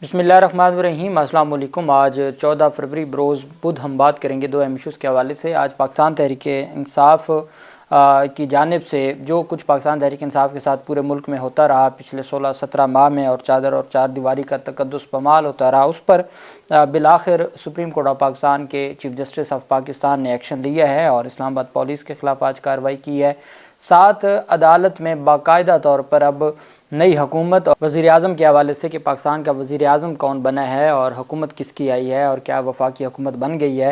بسم اللہ الرحمن الرحیم۔ السلام علیکم۔ آج 14 فروری بروز بدھ ہم بات کریں گے دو اہم ایشوز کے حوالے سے۔ آج پاکستان تحریک انصاف کی جانب سے جو کچھ پاکستان تحریک انصاف کے ساتھ پورے ملک میں ہوتا رہا پچھلے 16-17 ماہ میں، اور چادر اور چار دیواری کا تقدس پامال ہوتا رہا، اس پر بالآخر سپریم کورٹ آف پاکستان کے چیف جسٹس آف پاکستان نے ایکشن لیا ہے اور اسلام آباد پولیس کے خلاف آج کارروائی کی ہے۔ ساتھ عدالت میں باقاعدہ طور پر اب نئی حکومت اور وزیر اعظم کے حوالے سے کہ پاکستان کا وزیر اعظم کون بنا ہے اور حکومت کس کی آئی ہے اور کیا وفاقی حکومت بن گئی ہے۔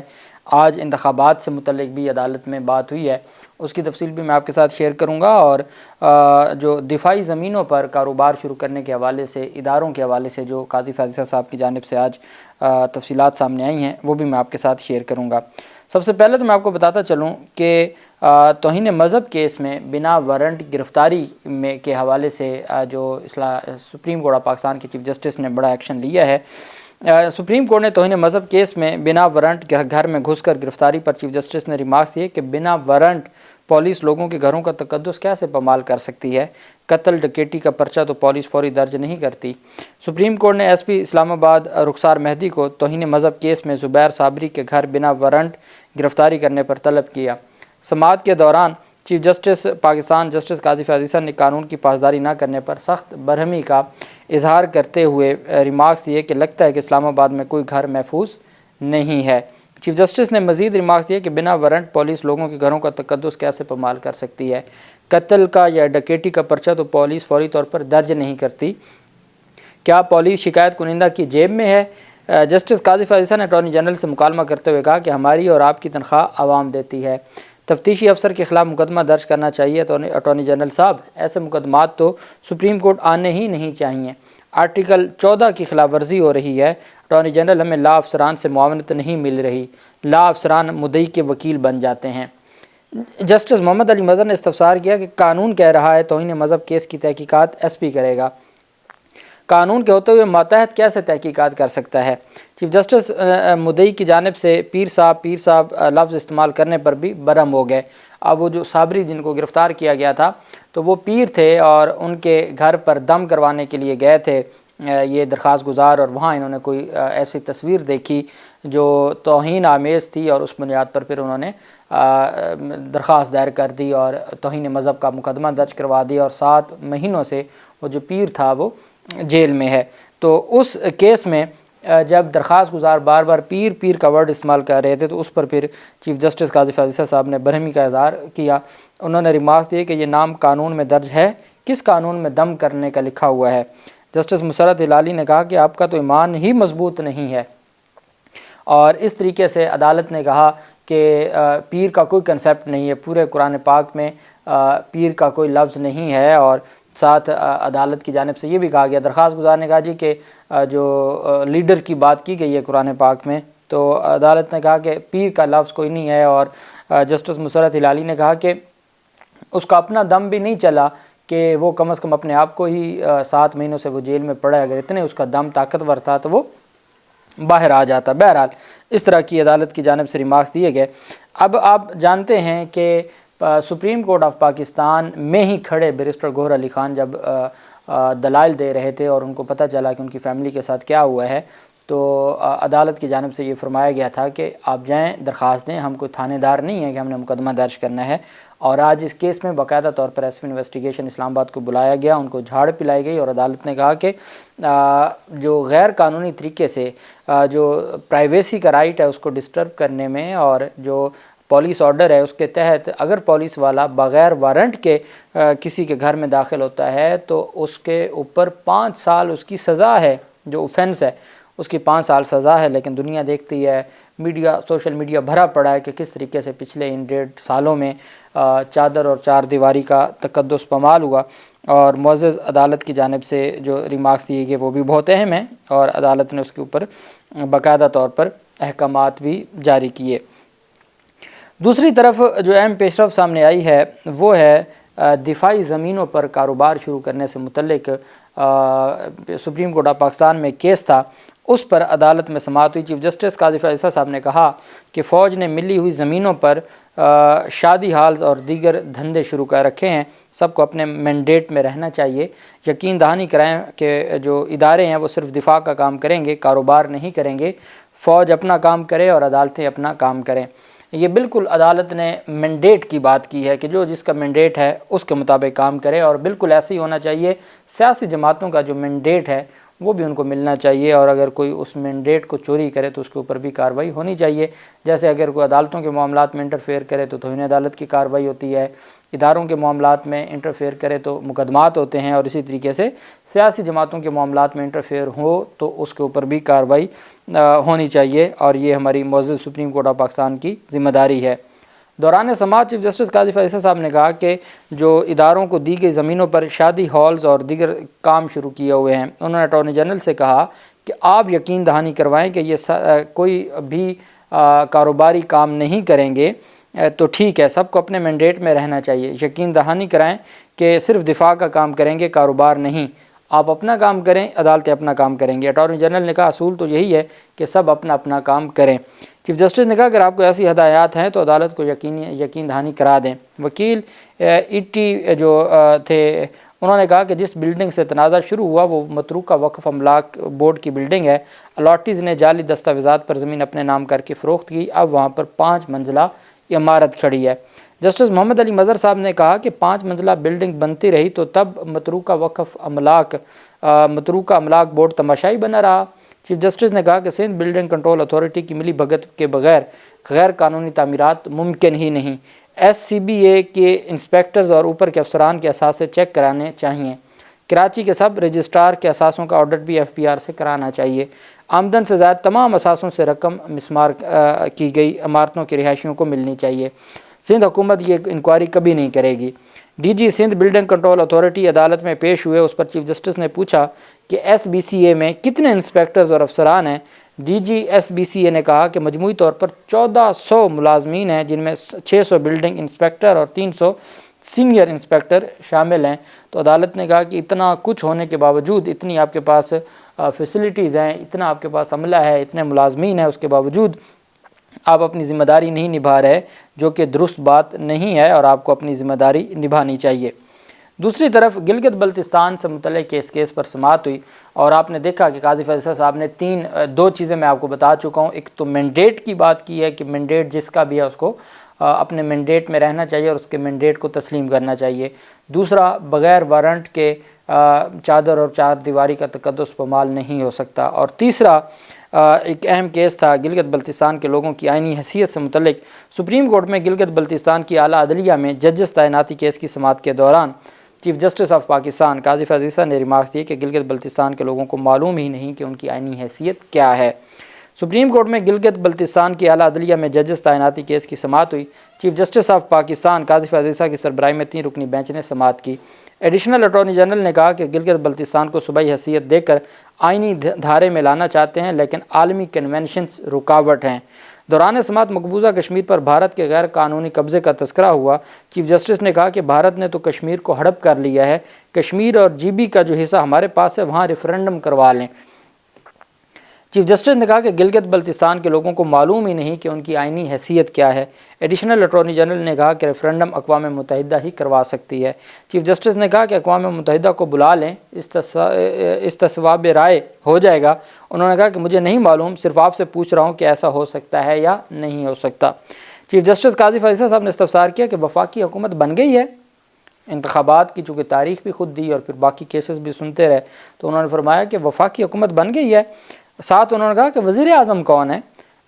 آج انتخابات سے متعلق بھی عدالت میں بات ہوئی ہے، اس کی تفصیل بھی میں آپ کے ساتھ شیئر کروں گا، اور جو دفاعی زمینوں پر کاروبار شروع کرنے کے حوالے سے اداروں کے حوالے سے جو قاضی فیض صاحب کی جانب سے آج تفصیلات سامنے آئی ہیں وہ بھی میں آپ کے ساتھ شیئر کروں گا۔ سب سے پہلے تو میں آپ کو بتاتا چلوں کہ توہین مذہب کیس میں بنا وارنٹ گرفتاری میں کے حوالے سے جو سپریم کورٹ آف پاکستان کے چیف جسٹس نے بڑا ایکشن لیا ہے۔ سپریم کورٹ نے توہین مذہب کیس میں بنا وارنٹ گھر میں گھس کر گرفتاری پر چیف جسٹس نے ریمارکس دیے کہ بنا وارنٹ پولیس لوگوں کے گھروں کا تقدس کیسے پامال کر سکتی ہے؟ قتل ڈکیٹی کا پرچہ تو پولیس فوری درج نہیں کرتی۔ سپریم کورٹ نے ایس پی اسلام آباد رخسار مہدی کو توہین مذہب کیس میں زبیر صابری کے گھر بنا وارنٹ گرفتاری کرنے پر طلب کیا۔ سماعت کے دوران چیف جسٹس پاکستان جسٹس قاضی فیض نے قانون کی پاسداری نہ کرنے پر سخت برہمی کا اظہار کرتے ہوئے ریمارکس دیے کہ لگتا ہے کہ اسلام آباد میں کوئی گھر محفوظ نہیں ہے۔ چیف جسٹس نے مزید ریمارکس دیے کہ بنا وارنٹ پولیس لوگوں کے گھروں کا تقدس کیسے پامال کر سکتی ہے؟ قتل کا یا ڈکیٹی کا پرچہ تو پولیس فوری طور پر درج نہیں کرتی۔ کیا پولیس شکایت کنندہ کی جیب میں ہے؟ جسٹس قاضی فیض نے اٹارنی جنرل سے مکالمہ کرتے ہوئے کہا کہ ہماری اور آپ کی تنخواہ عوام دیتی ہے، تفتیشی افسر کے خلاف مقدمہ درج کرنا چاہیے تو اٹارنی جنرل صاحب ایسے مقدمات تو سپریم کورٹ آنے ہی نہیں چاہیے۔ آرٹیکل 14 کی خلاف ورزی ہو رہی ہے۔ اٹارنی جنرل ہمیں لا افسران سے معاونت نہیں مل رہی، لا افسران مدعی کے وکیل بن جاتے ہیں۔ جسٹس محمد علی مظہر نے استفسار کیا کہ قانون کہہ رہا ہے توہین مذہب کیس کی تحقیقات ایس پی کرے گا، قانون کے ہوتے ہوئے ماتحت کیسے تحقیقات کر سکتا ہے؟ چیف جسٹس مدعی کی جانب سے پیر صاحب لفظ استعمال کرنے پر بھی برہم ہو گئے۔ اب وہ جو صابری جن کو گرفتار کیا گیا تھا تو وہ پیر تھے اور ان کے گھر پر دم کروانے کے لیے گئے تھے یہ درخواست گزار، اور وہاں انہوں نے کوئی ایسی تصویر دیکھی جو توہین آمیز تھی اور اس بنیاد پر پھر انہوں نے درخواست دائر کر دی اور توہین مذہب کا مقدمہ درج کروا دیا، اور 7 مہینوں سے وہ جو پیر تھا وہ جیل میں ہے۔ تو اس کیس میں جب درخواست گزار بار بار پیر کا ورڈ استعمال کر رہے تھے تو اس پر پھر چیف جسٹس قاضی فیض صاحب نے برہمی کا اظہار کیا۔ انہوں نے ریمارکس دیے کہ یہ نام قانون میں درج ہے، کس قانون میں دم کرنے کا لکھا ہوا ہے؟ جسٹس مسرت ہلالی نے کہا کہ آپ کا تو ایمان ہی مضبوط نہیں ہے، اور اس طریقے سے عدالت نے کہا کہ پیر کا کوئی کنسیپٹ نہیں ہے، پورے قرآن پاک میں پیر کا کوئی لفظ نہیں ہے، اور ساتھ عدالت کی جانب سے یہ بھی کہا گیا، درخواست گزار نے کہا جی کہ جو لیڈر کی بات کی گئی ہے قرآن پاک میں، تو عدالت نے کہا کہ پیر کا لفظ کوئی نہیں ہے، اور جسٹس مسرت ہلالی نے کہا کہ اس کا اپنا دم بھی نہیں چلا کہ وہ کم از کم اپنے آپ کو ہی 7 مہینوں سے وہ جیل میں پڑا ہے، اگر اتنے اس کا دم طاقتور تھا تو وہ باہر آ جاتا۔ بہرحال اس طرح کی عدالت کی جانب سے ریمارکس دیے گئے۔ اب آپ جانتے ہیں کہ سپریم کورٹ آف پاکستان میں ہی کھڑے بیرسٹر گوہر علی خان جب دلائل دے رہے تھے اور ان کو پتہ چلا کہ ان کی فیملی کے ساتھ کیا ہوا ہے، تو عدالت کی جانب سے یہ فرمایا گیا تھا کہ آپ جائیں درخواست دیں، ہم کوئی تھانے دار نہیں ہیں کہ ہم نے مقدمہ درج کرنا ہے۔ اور آج اس کیس میں باقاعدہ طور پر ایس پی انویسٹیگیشن اسلام آباد کو بلایا گیا، ان کو جھاڑ پلائی گئی، اور عدالت نے کہا کہ جو غیر قانونی طریقے سے جو پرائیویسی کا رائٹ ہے اس کو ڈسٹرب کرنے میں، اور جو پولیس آرڈر ہے اس کے تحت اگر پولیس والا بغیر وارنٹ کے کسی کے گھر میں داخل ہوتا ہے تو اس کے اوپر 5 سال اس کی سزا ہے، جو اوفینس ہے اس کی 5 سال سزا ہے۔ لیکن دنیا دیکھتی ہے، سوشل میڈیا بھرا پڑا ہے کہ کس طریقے سے پچھلے ان 1.5 سالوں میں چادر اور چار دیواری کا تقدس پامال ہوا، اور معزز عدالت کی جانب سے جو ریمارکس دیے گئے وہ بھی بہت اہم ہیں، اور عدالت نے اس کے اوپر باقاعدہ طور پر احکامات بھی جاری کیے۔ دوسری طرف جو اہم پیش رفت سامنے آئی ہے وہ ہے دفاعی زمینوں پر کاروبار شروع کرنے سے متعلق سپریم کورٹ آف پاکستان میں کیس تھا، اس پر عدالت میں سماعت ہوئی۔ چیف جسٹس قاضی فیض صاحب نے کہا کہ فوج نے ملی ہوئی زمینوں پر شادی ہالز اور دیگر دھندے شروع کر رکھے ہیں، سب کو اپنے مینڈیٹ میں رہنا چاہیے۔ یقین دہانی کرائیں کہ جو ادارے ہیں وہ صرف دفاع کا کام کریں گے، کاروبار نہیں کریں گے۔ فوج اپنا کام کرے اور عدالتیں اپنا کام کریں۔ یہ بالکل عدالت نے مینڈیٹ کی بات کی ہے کہ جو جس کا مینڈیٹ ہے اس کے مطابق کام کرے، اور بالکل ایسے ہی ہونا چاہیے۔ سیاسی جماعتوں کا جو مینڈیٹ ہے وہ بھی ان کو ملنا چاہیے، اور اگر کوئی اس مینڈیٹ کو چوری کرے تو اس کے اوپر بھی کارروائی ہونی چاہیے۔ جیسے اگر کوئی عدالتوں کے معاملات میں انٹرفیئر کرے تو توہین عدالت کی کارروائی ہوتی ہے، اداروں کے معاملات میں انٹرفیئر کرے تو مقدمات ہوتے ہیں، اور اسی طریقے سے سیاسی جماعتوں کے معاملات میں انٹرفیئر ہو تو اس کے اوپر بھی کارروائی ہونی چاہیے، اور یہ ہماری معزز سپریم کورٹ آف پاکستان کی ذمہ داری ہے۔ دوران سماعت چیف جسٹس قاضی فیض عیسیٰ صاحب نے کہا کہ جو اداروں کو دی گئی زمینوں پر شادی ہالز اور دیگر کام شروع کیے ہوئے ہیں، انہوں نے اٹارنی جنرل سے کہا کہ آپ یقین دہانی کروائیں کہ یہ کوئی بھی کاروباری کام نہیں کریں گے تو ٹھیک ہے، سب کو اپنے مینڈیٹ میں رہنا چاہیے۔ یقین دہانی کرائیں کہ صرف دفاع کا کام کریں گے، کاروبار نہیں۔ آپ اپنا کام کریں، عدالتیں اپنا کام کریں گی۔ اٹارنی جنرل نے کہا اصول تو یہی ہے کہ سب اپنا اپنا کام کریں۔ چیف جسٹس نے کہا اگر آپ کو ایسی ہدایات ہیں تو عدالت کو یقین دہانی کرا دیں۔ وکیل ایٹی جو تھے انہوں نے کہا کہ جس بلڈنگ سے تنازع شروع ہوا وہ متروکہ وقف املاک بورڈ کی بلڈنگ ہے۔ الاٹیز نے جعلی دستاویزات پر زمین اپنے نام کر کے فروخت کی، اب وہاں پر 5 منزلہ عمارت کھڑی ہے۔ جسٹس محمد علی مظہر صاحب نے کہا کہ 5 منزلہ بلڈنگ بنتی رہی تو تب متروکہ املاک بورڈ تماشائی بنا رہا۔ چیف جسٹس نے کہا کہ سندھ بلڈنگ کنٹرول اتھارٹی کی ملی بھگت کے بغیر غیر قانونی تعمیرات ممکن ہی نہیں۔ SCBA کے انسپیکٹرز اور اوپر کے افسران کے اثاثے چیک کرانے چاہیے۔ کراچی کے سب رجسٹرار کے اثاثوں کا آڈٹ بھی FPR سے کرانا چاہیے۔ آمدن سے زائد تمام اثاثوں سے رقم مسمار کی گئی عمارتوں کے رہائشیوں کو ملنی چاہیے۔ سندھ حکومت یہ انکوائری کبھی نہیں کرے گی۔ DG Sindh building control authority عدالت میں پیش ہوئے، اس پر چیف جسٹس نے پوچھا کہ SBCA میں کتنے انسپیکٹرز اور افسران ہیں۔ DG SBCA نے کہا کہ مجموعی طور پر 1400 ملازمین ہیں، جن میں 600 بلڈنگ انسپیکٹر اور 300 سینئر انسپیکٹر شامل ہیں۔ تو عدالت نے کہا کہ اتنا کچھ ہونے کے باوجود، اتنی آپ کے پاس فیسلٹیز ہیں، اتنا آپ کے پاس عملہ ہے، اتنے ملازمین ہیں، اس کے باوجود آپ اپنی ذمہ داری نہیں نبھا رہے، جو کہ درست بات نہیں ہے، اور آپ کو اپنی ذمہ داری نبھانی چاہیے۔ دوسری طرف گلگت بلتستان سے متعلق کیس پر سماعت ہوئی، اور آپ نے دیکھا کہ قاضی فیض صاحب نے دو چیزیں میں آپ کو بتا چکا ہوں۔ ایک تو مینڈیٹ کی بات کی ہے کہ مینڈیٹ جس کا بھی ہے اس کو اپنے مینڈیٹ میں رہنا چاہیے اور اس کے مینڈیٹ کو تسلیم کرنا چاہیے۔ دوسرا، بغیر وارنٹ کے چادر اور چار دیواری کا تقدس پامال نہیں ہو سکتا۔ اور تیسرا ایک اہم کیس تھا گلگت بلتستان کے لوگوں کی آئینی حیثیت سے متعلق۔ سپریم کورٹ میں گلگت بلتستان کی اعلیٰ عدلیہ میں ججز تعیناتی کیس کی سماعت کے دوران چیف جسٹس آف پاکستان قاضی فیض عیسیٰ نے ریمارکس دیے کہ گلگت بلتستان کے لوگوں کو معلوم ہی نہیں کہ ان کی آئینی حیثیت کیا ہے۔ سپریم کورٹ میں گلگت بلتستان کی اعلیٰ عدلیہ میں ججز تعیناتی کیس کی سماعت ہوئی۔ چیف جسٹس آف پاکستان قاضی فیض عیسیٰ کی سربراہی میں 3 رکنی بینچ نے سماعت کی۔ ایڈیشنل اٹارنی جنرل نے کہا کہ گلگت بلتستان کو صوبائی حیثیت دے کر آئینی دھارے میں لانا چاہتے ہیں، لیکن عالمی کنونشنز رکاوٹ ہیں۔ دوران سماعت مقبوضہ کشمیر پر بھارت کے غیر قانونی قبضے کا تذکرہ ہوا۔ چیف جسٹس نے کہا کہ بھارت نے تو کشمیر کو ہڑپ کر لیا ہے، کشمیر اور GB کا جو حصہ ہمارے پاس ہے وہاں ریفرنڈم کروا لیں۔ چیف جسٹس نے کہا کہ گلگت بلتستان کے لوگوں کو معلوم ہی نہیں کہ ان کی آئینی حیثیت کیا ہے۔ ایڈیشنل اٹارنی جنرل نے کہا کہ ریفرنڈم اقوام متحدہ ہی کروا سکتی ہے۔ چیف جسٹس نے کہا کہ اقوام متحدہ کو بلا لیں، استصواب رائے ہو جائے گا۔ انہوں نے کہا کہ مجھے نہیں معلوم، صرف آپ سے پوچھ رہا ہوں کہ ایسا ہو سکتا ہے یا نہیں ہو سکتا۔ چیف جسٹس قاضی فیض عیسیٰ صاحب نے استفسار کیا کہ وفاقی حکومت بن گئی ہے؟ انتخابات کی چونکہ تاریخ بھی خود دی اور پھر باقی کیسز بھی سنتے رہے، تو انہوں نے فرمایا کہ وفاقی حکومت بن گئی ہے۔ ساتھ انہوں نے کہا کہ وزیر اعظم کون ہے؟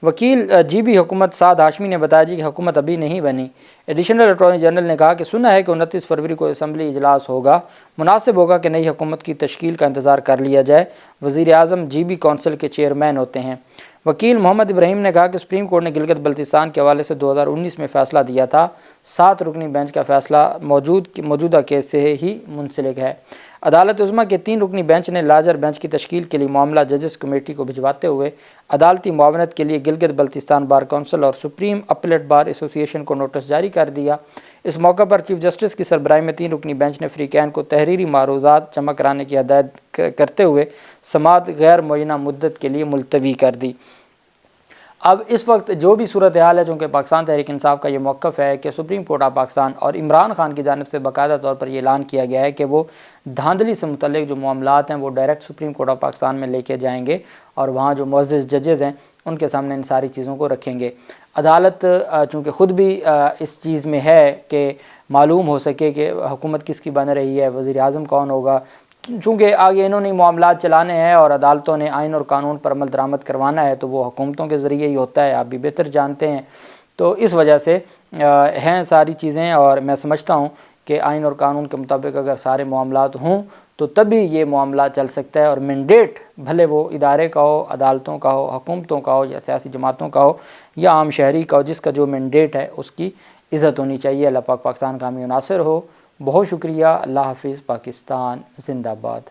وکیل GB حکومت سعد ہاشمی نے بتایا کہ حکومت ابھی نہیں بنی۔ ایڈیشنل اٹارنی جنرل نے کہا کہ سنا ہے کہ 29 فروری کو اسمبلی اجلاس ہوگا، مناسب ہوگا کہ نئی حکومت کی تشکیل کا انتظار کر لیا جائے۔ وزیر اعظم GB کونسل کے چیئرمین ہوتے ہیں۔ وکیل محمد ابراہیم نے کہا کہ سپریم کورٹ نے گلگت بلتستان کے حوالے سے 2019 میں فیصلہ دیا تھا۔ 7 رکنی بینچ کا فیصلہ موجودہ کیس سے ہی منسلک ہے۔ عدالت عظمیٰ کے 3 رکنی بینچ نے لارجر بینچ کی تشکیل کے لیے معاملہ ججز کمیٹی کو بھجواتے ہوئے عدالتی معاونت کے لیے گلگت بلتستان بار کونسل اور سپریم اپیلیٹ بار ایسوسی ایشن کو نوٹس جاری کر دیا۔ اس موقع پر چیف جسٹس کی سربراہی میں 3 رکنی بینچ نے فریقین کو تحریری معروضات جمع کرانے کی ہدایت کرتے ہوئے سماعت غیر معینہ مدت کے لیے ملتوی کر دی۔ اب اس وقت جو بھی صورتحال ہے، چونکہ پاکستان تحریک انصاف کا یہ موقف ہے کہ سپریم کورٹ آف پاکستان اور عمران خان کی جانب سے باقاعدہ طور پر یہ اعلان کیا گیا ہے کہ وہ دھاندلی سے متعلق جو معاملات ہیں وہ direct supreme court of Pakistan میں لے کے جائیں گے اور وہاں جو معزز ججز ہیں ان کے سامنے ان ساری چیزوں کو رکھیں گے۔ عدالت چونکہ خود بھی اس چیز میں ہے کہ معلوم ہو سکے کہ حکومت کس کی بن رہی ہے، وزیر اعظم کون ہوگا، چونکہ آگے انہوں نے معاملات چلانے ہیں اور عدالتوں نے آئین اور قانون پر عمل درآمد کروانا ہے، تو وہ حکومتوں کے ذریعے ہی ہوتا ہے، آپ بھی بہتر جانتے ہیں۔ تو اس وجہ سے ہیں ساری چیزیں، اور میں سمجھتا ہوں کہ آئین اور قانون کے مطابق اگر سارے معاملات ہوں تو تبھی یہ معاملہ چل سکتا ہے، اور مینڈیٹ بھلے وہ ادارے کا ہو، عدالتوں کا ہو، حکومتوں کا ہو، یا سیاسی جماعتوں کا ہو، یا عام شہری کا ہو، جس کا جو مینڈیٹ ہے اس کی عزت ہونی چاہیے۔ اللہ پاک پاکستان کا حامی و ناصر ہو۔ بہت شکریہ۔ اللہ حافظ۔ پاکستان زندہ باد۔